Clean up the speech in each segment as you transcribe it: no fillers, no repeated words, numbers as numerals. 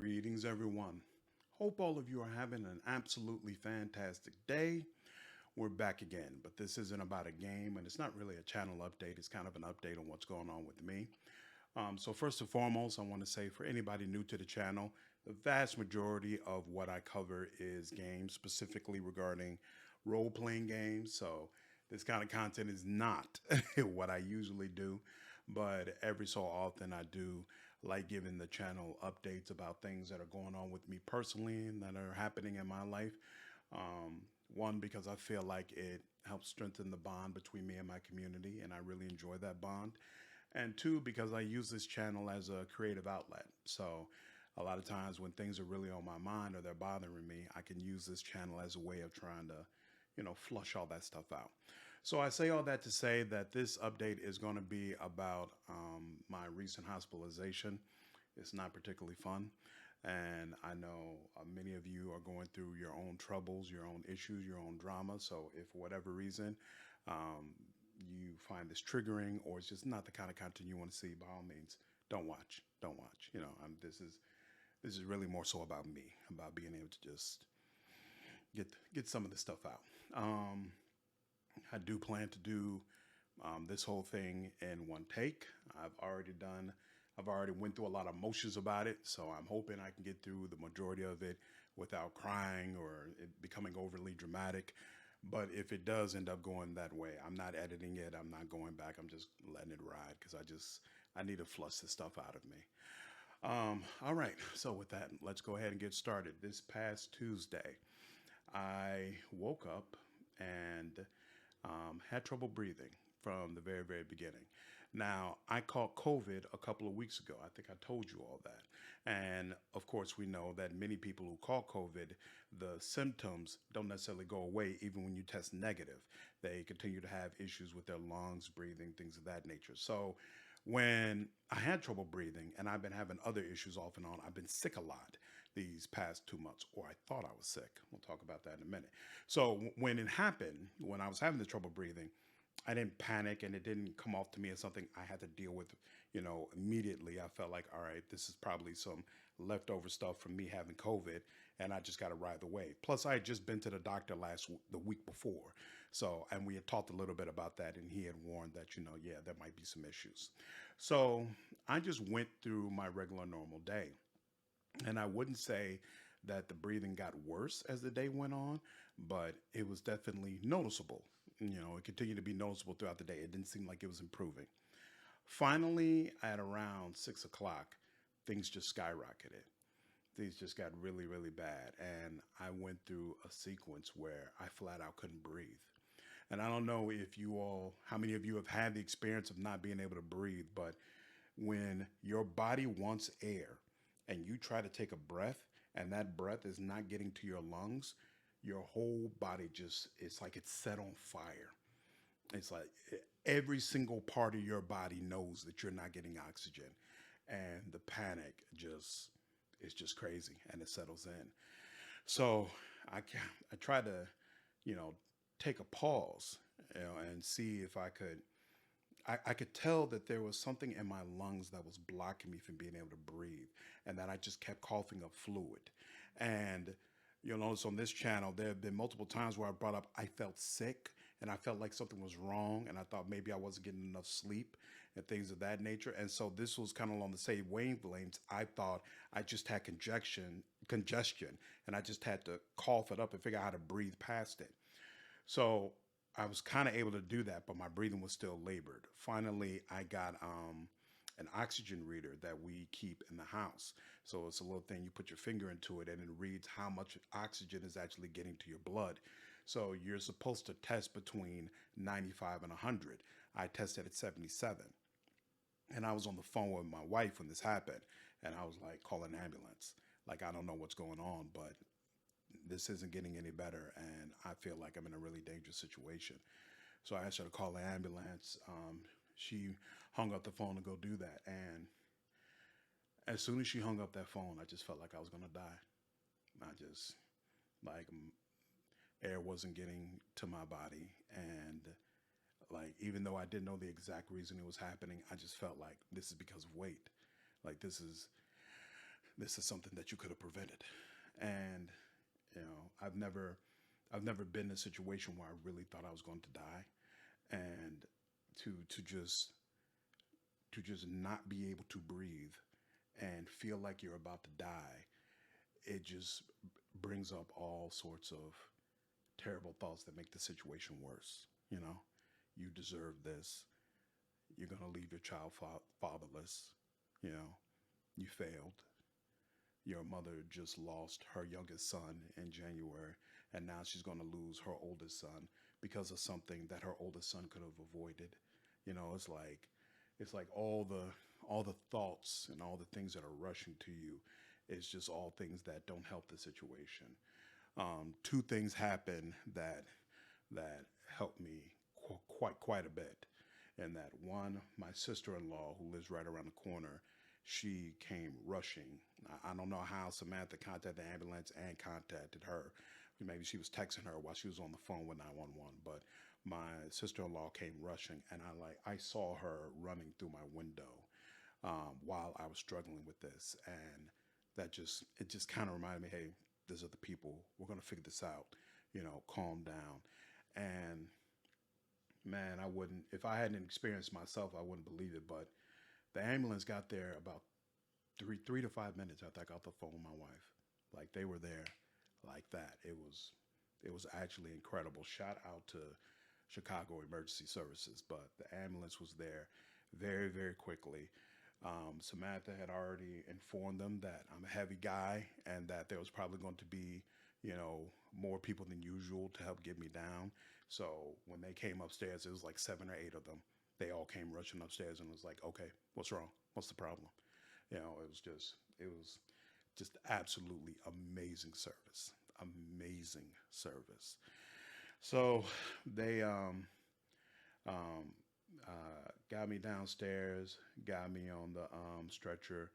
Greetings, everyone. Hope all of you are having an absolutely fantastic day. We're back again, but this isn't about a game and it's not really a channel update. It's kind of an update on what's going on with me. So, first and foremost, I want to say for anybody new to the channel, the vast majority of what I cover is games, specifically regarding role playing games. So, this kind of content is not what I usually do, but every so often I do like giving the channel updates about things that are going on with me personally and that are happening in my life. One, because I feel like it helps strengthen the bond between me and my community, and I really enjoy that bond. And two, because I use this channel as a creative outlet. So a lot of times when things are really on my mind or they're bothering me, I can use this channel as a way of trying to, flush all that stuff out. So I say all that to say that this update is going to be about my recent hospitalization. It's not particularly fun. And I know many of you are going through your own troubles, your own issues, your own drama. So if for whatever reason um, you find this triggering or it's just not the kind of content you want to see, by all means, don't watch. Don't watch. This is really more so about me, about being able to just get some of this stuff out. I do plan to do this whole thing in one take. I've already went through a lot of motions about it, so I'm hoping I can get through the majority of it without crying or it becoming overly dramatic. But if it does end up going that way, I'm not editing it. I'm not going back. I'm just letting it ride because I need to flush this stuff out of me. All right. So with that, let's go ahead and get started. This past Tuesday, I woke up and had trouble breathing from the very, very beginning. Now, I caught COVID a couple of weeks ago. I think I told you all that. And of course, we know that many people who caught COVID, the symptoms don't necessarily go away even when you test negative. They continue to have issues with their lungs, breathing, things of that nature. So, when I had trouble breathing and I've been having other issues off and on, I've been sick a lot these past 2 months, or I thought I was sick. We'll talk about that in a minute. So when it happened, when I was having the trouble breathing, I didn't panic and it didn't come off to me as something I had to deal with, immediately. I felt like, all right, this is probably some leftover stuff from me having COVID and I just got to ride the wave. Plus, I had just been to the doctor the week before. So, and we had talked a little bit about that and he had warned that, yeah, there might be some issues. So I just went through my regular normal day. And I wouldn't say that the breathing got worse as the day went on, but it was definitely noticeable. It continued to be noticeable throughout the day. It didn't seem like it was improving. Finally, at around 6 o'clock, things just skyrocketed. Things just got really, really bad. And I went through a sequence where I flat out couldn't breathe. And I don't know how many of you have had the experience of not being able to breathe, but when your body wants air and you try to take a breath and that breath is not getting to your lungs, your whole body it's like it's set on fire. It's like every single part of your body knows that you're not getting oxygen. And the panic it's just crazy and it settles in. So I tried to, you know, take a pause, and see if I could tell that there was something in my lungs that was blocking me from being able to breathe and that I just kept coughing up fluid. And you'll notice on this channel, there have been multiple times where I brought up I felt sick and I felt like something was wrong and I thought maybe I wasn't getting enough sleep and things of that nature. And so this was kind of along the same wavelengths. I thought I just had congestion, and I just had to cough it up and figure out how to breathe past it. So I was kind of able to do that, but my breathing was still labored. Finally, I got an oxygen reader that we keep in the house. So it's a little thing, you put your finger into it and it reads how much oxygen is actually getting to your blood. So you're supposed to test between 95 and 100. I tested at 77. And I was on the phone with my wife when this happened. And I was like, call an ambulance. Like, I don't know what's going on, but this isn't getting any better. And I feel like I'm in a really dangerous situation. So I asked her to call the ambulance. She hung up the phone to go do that. And as soon as she hung up that phone, I just felt like I was going to die. I just, like, air wasn't getting to my body. And, like, even though I didn't know the exact reason it was happening, I just felt like this is because of weight. Like, this is something that you could have prevented. And I've never been in a situation where I really thought I was going to die, and to just not be able to breathe and feel like you're about to die, it just brings up all sorts of terrible thoughts that make the situation worse. You know, you deserve this. You're going to leave your child fatherless. You know, you failed. Your mother just lost her youngest son in January, and now she's going to lose her oldest son because of something that her oldest son could have avoided. It's like all the thoughts and all the things that are rushing to you. It's just all things that don't help the situation. Two things happened that helped me quite a bit. And that one, my sister-in-law, who lives right around the corner, she came rushing. I don't know how Samantha contacted the ambulance and contacted her. Maybe she was texting her while she was on the phone with 911. But my sister-in-law came rushing, and I saw her running through my window while I was struggling with this, and it just kind of reminded me, hey, these are the people. We're gonna figure this out. Calm down. And man, I wouldn't if I hadn't experienced myself, I wouldn't believe it. But the ambulance got there about three to 5 minutes after I got the phone with my wife. Like they were there, like that. It was actually incredible. Shout out to Chicago Emergency Services, but the ambulance was there very, very quickly. Samantha had already informed them that I'm a heavy guy and that there was probably going to be, more people than usual to help get me down. So when they came upstairs, it was like 7 or 8 of them. They all came rushing upstairs and was like, okay, what's wrong? What's the problem? It was just absolutely amazing service. Amazing service. So they got me downstairs, got me on the stretcher,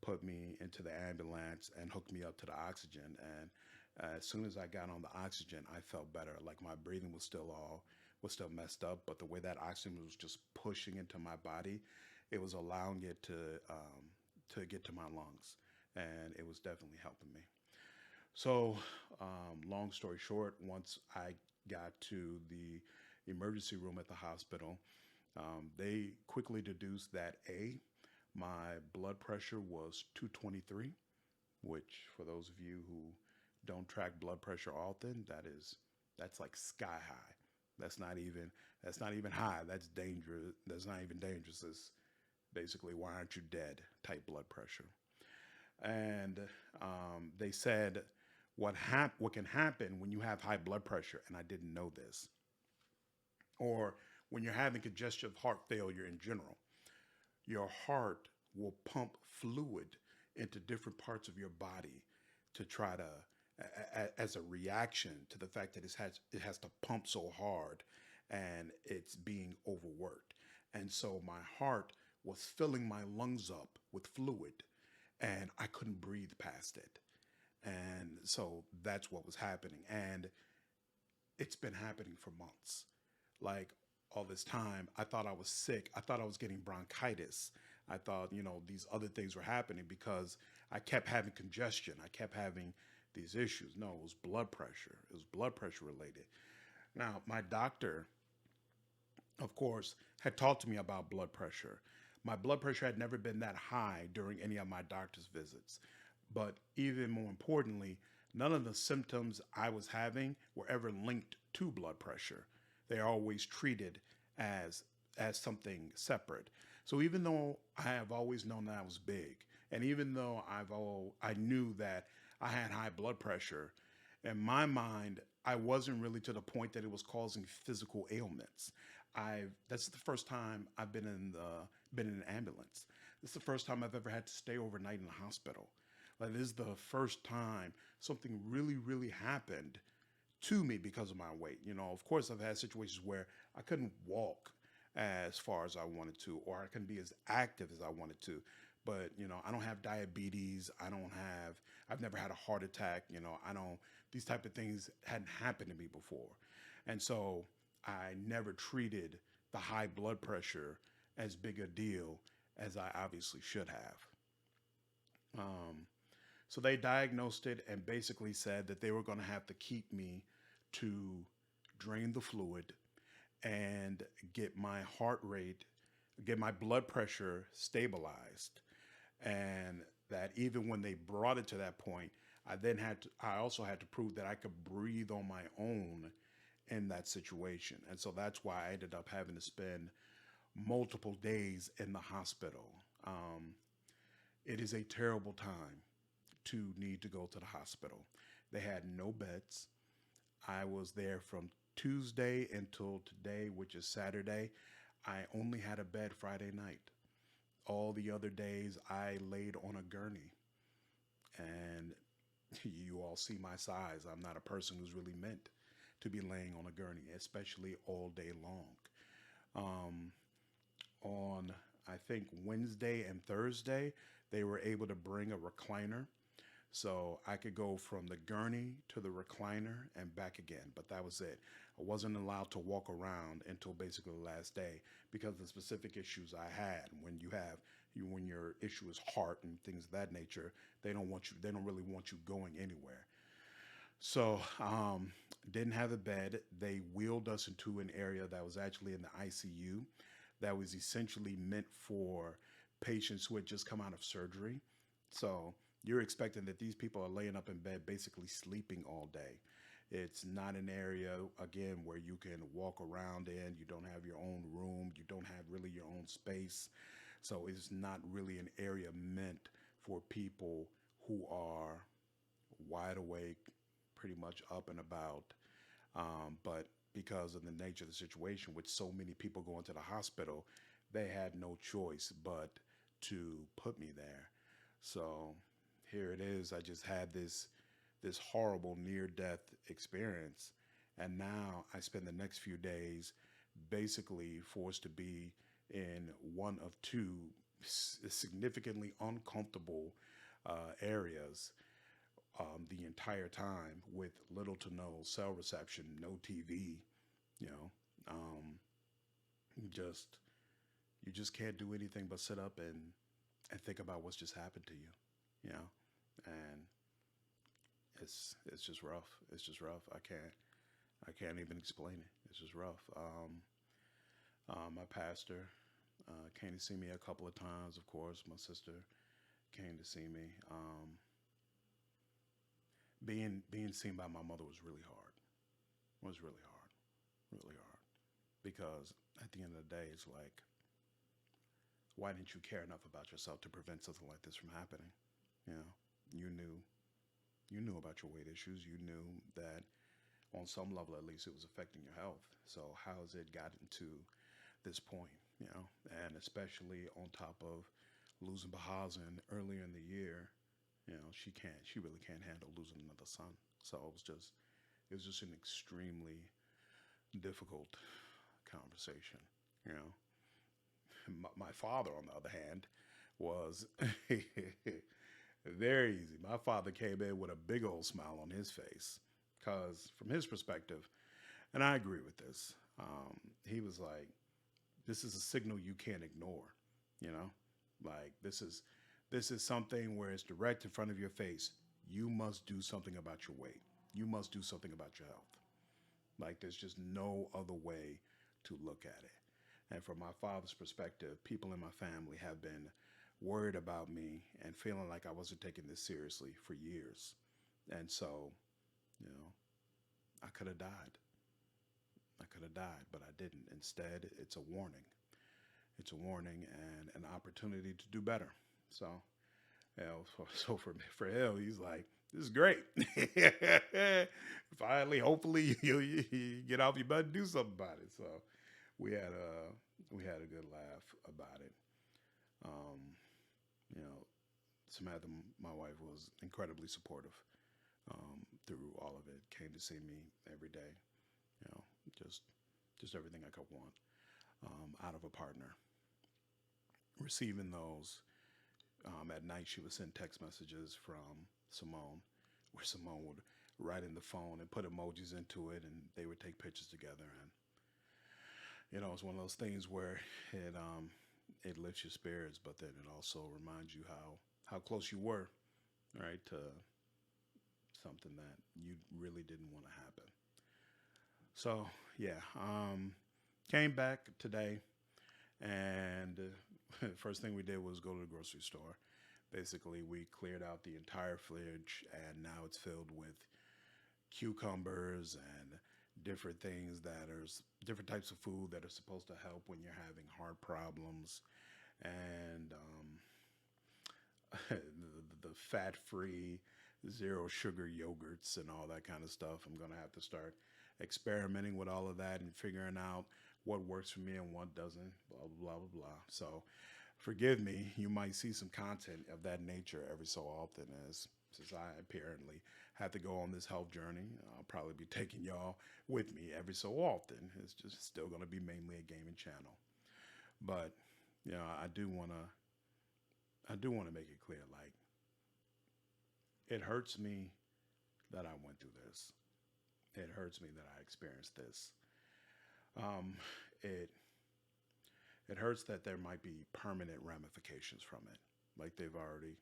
put me into the ambulance, and hooked me up to the oxygen. And as soon as I got on the oxygen, I felt better. Like my breathing was still messed up, but the way that oxygen was just pushing into my body, it was allowing it to get to my lungs, and it was definitely helping me. So, long story short, once I got to the emergency room at the hospital, they quickly deduced that my blood pressure was 223, which for those of you who don't track blood pressure often, that's like sky high. That's not even that's not even high. That's dangerous. That's not even dangerous. It's basically why aren't you dead type blood pressure. And they said what can happen when you have high blood pressure, and I didn't know this, or when you're having congestive heart failure in general, your heart will pump fluid into different parts of your body to try to as a reaction to the fact that it has to pump so hard and it's being overworked. And so my heart was filling my lungs up with fluid and I couldn't breathe past it. And so that's what was happening. And it's been happening for months. Like all this time, I thought I was sick. I thought I was getting bronchitis. I thought, these other things were happening because I kept having congestion. I kept having these issues. No, it was blood pressure. It was blood pressure related. Now, my doctor, of course, had talked to me about blood pressure. My blood pressure had never been that high during any of my doctor's visits. But even more importantly, none of the symptoms I was having were ever linked to blood pressure. They're always treated as something separate. So even though I have always known that I was big, and even though I knew that I had high blood pressure, in my mind, I wasn't really to the point that it was causing physical ailments. That's the first time I've been in an ambulance. This is the first time I've ever had to stay overnight in the hospital. Like this is the first time something really, really happened to me because of my weight. Of course, I've had situations where I couldn't walk as far as I wanted to, or I couldn't be as active as I wanted to. But, I don't have diabetes. I've never had a heart attack. These type of things hadn't happened to me before. And so I never treated the high blood pressure as big a deal as I obviously should have. So they diagnosed it and basically said that they were going to have to keep me to drain the fluid and get my heart rate, get my blood pressure stabilized. And that even when they brought it to that point, I also had to prove that I could breathe on my own in that situation. And so that's why I ended up having to spend multiple days in the hospital. Um, it is a terrible time to need to go to the hospital. They had no beds. I was there from Tuesday until today, which is Saturday. I only had a bed Friday night. All the other days, I laid on a gurney. And you all see my size. I'm not a person who's really meant to be laying on a gurney, especially all day long. Um, on, I think, Wednesday and Thursday, they were able to bring a recliner. So I could go from the gurney to the recliner and back again, but that was it. I wasn't allowed to walk around until basically the last day because of the specific issues I had. When your issue is heart and things of that nature, they don't really want you going anywhere. So didn't have a bed. They wheeled us into an area that was actually in the ICU that was essentially meant for patients who had just come out of surgery. So you're expecting that these people are laying up in bed basically sleeping all day. It's not an area, again, where you can walk around in. You don't have your own room. You don't have really your own space. So it's not really an area meant for people who are wide awake, pretty much up and about. But because of the nature of the situation, with so many people going to the hospital, they had no choice but to put me there. So here it is. I just had this horrible near death experience, and now I spend the next few days basically forced to be in one of two significantly uncomfortable areas the entire time with little to no cell reception, no TV, you know, um, just you just can't do anything but sit up and think about what's just happened to you, you know, and it's just rough. It's just rough. I can't even explain it. It's just rough. My pastor came to see me a couple of times. Of course, my sister came to see me. Being seen by my mother was really hard. Was really hard. Because at the end of the day, it's like, why didn't you care enough about yourself to prevent something like this from happening? You know, you knew you knew about your weight issues. You knew that on some level, at least, it was affecting your health. So how has it gotten to this point? You know, and especially on top of losing Bahazin earlier in the year, you know, she really can't handle losing another son. So it was just an extremely difficult conversation. You know, my father, on the other hand, was very easy. My father came in with a big old smile on his face because, from his perspective, and I agree with this, he was like, "This is a signal you can't ignore." You know, like this is something where it's direct in front of your face. You must do something about your weight. You must do something about your health. Like there's just no other way to look at it. And from my father's perspective, people in my family have been worried about me and feeling like I wasn't taking this seriously for years. And so, you know, I could have died. I could have died, but I didn't. Instead, it's a warning. It's a warning and an opportunity to do better. So, you know, for him, he's like, "This is great. Finally, hopefully, you get off your butt and do something about it." So, we had a we had a good laugh about it. Um, you know, Samantha, my wife, was incredibly supportive through all of it. Came to see me every day. You know, just just everything I could want out of a partner. Receiving those at night, she would send text messages from Simone, where Simone would write in the phone and put emojis into it, and they would take pictures together. And you know, it's one of those things where it lifts your spirits, but then it also reminds you how close you were right, to something that you really didn't want to happen. So yeah, came back today, and first thing we did was go to the grocery store. Basically, we cleared out the entire fridge, and now it's filled with cucumbers and different things that are different types of food that are supposed to help when you're having heart problems, and the fat-free, zero sugar yogurts and all that kind of stuff. I'm gonna have to start experimenting with all of that and figuring out what works for me and what doesn't. Blah blah blah blah blah. So, forgive me. You might see some content of that nature every so often, as since I apparently have to go on this health journey. I'll probably be taking y'all with me every so often. It's just still gonna be mainly a gaming channel, but I do wanna make it clear, like it hurts me that I went through this. It hurts me that I experienced this. Um, it it hurts that there might be permanent ramifications from it, like they've already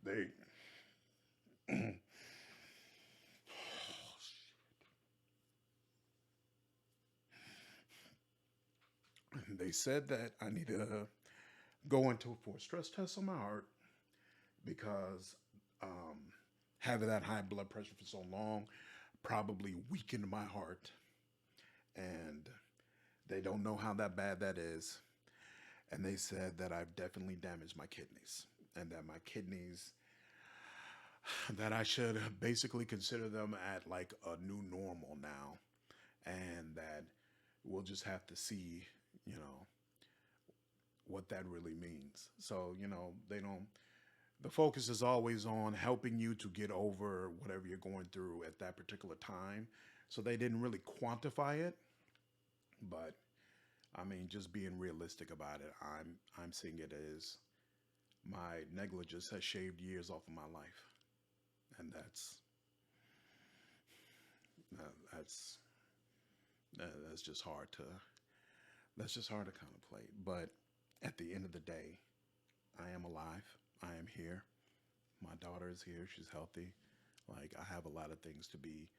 they they said that I need to go into for a stress test on my heart because um, having that high blood pressure for so long probably weakened my heart, and they don't know how that bad that is. And they said that I've definitely damaged my kidneys, and that my kidneys, that I should basically consider them at like a new normal now, and that we'll just have to see, you know, what that really means. So, they don't, the focus is always on helping you to get over whatever you're going through at that particular time. So they didn't really quantify it, but I mean, just being realistic about it, I'm seeing it as my negligence has shaved years off of my life, and that's that's just hard to contemplate. But at the end of the day, I am alive. I am here. My daughter is here. She's healthy. Like I have a lot of things to be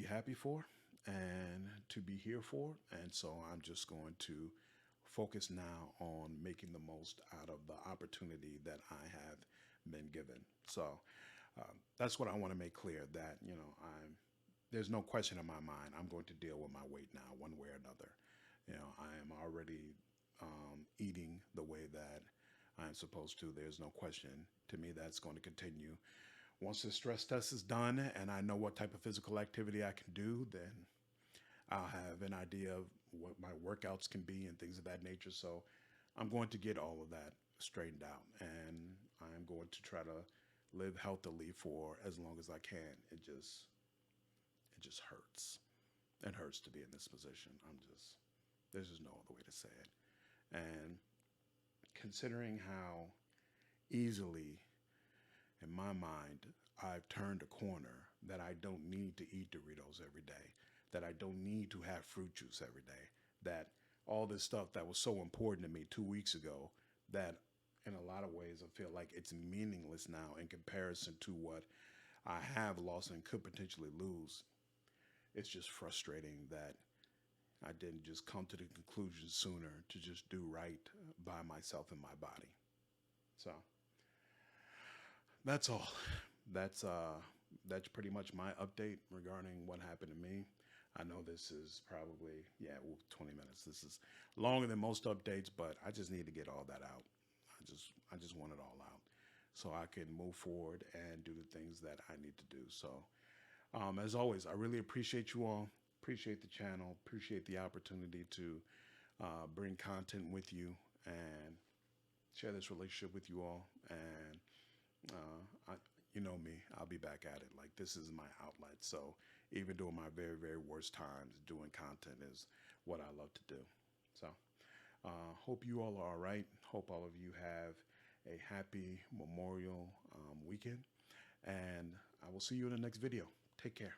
happy for and to be here for. And so I'm just going to focus now on making the most out of the opportunity that I have been given. So that's what I want to make clear, that, there's no question in my mind. I'm going to deal with my weight now, one way or another. I am already eating the way that I'm supposed to. There's no question. To me, that's going to continue. Once the stress test is done and I know what type of physical activity I can do, then I'll have an idea of what my workouts can be and things of that nature. So I'm going to get all of that straightened out, and I'm going to try to live healthily for as long as I can. It just hurts. It hurts to be in this position. There's just no other way to say it. And considering how easily, in my mind, I've turned a corner, that I don't need to eat Doritos every day, that I don't need to have fruit juice every day, that all this stuff that was so important to me 2 weeks ago, that in a lot of ways I feel like it's meaningless now in comparison to what I have lost and could potentially lose. It's just frustrating that I didn't just come to the conclusion sooner to just do right by myself and my body. So that's all. That's uh that's pretty much my update regarding what happened to me. I know this is probably, yeah, well, 20 minutes. This is longer than most updates, but I just need to get all that out. I just want it all out so I can move forward and do the things that I need to do. So, as always, I really appreciate you all. Appreciate the channel. Appreciate the opportunity to bring content with you and share this relationship with you all. And you know me, I'll be back at it. Like, this is my outlet. So even during my very, very worst times, doing content is what I love to do. So hope you all are all right. Hope all of you have a happy Memorial weekend. And I will see you in the next video. Take care.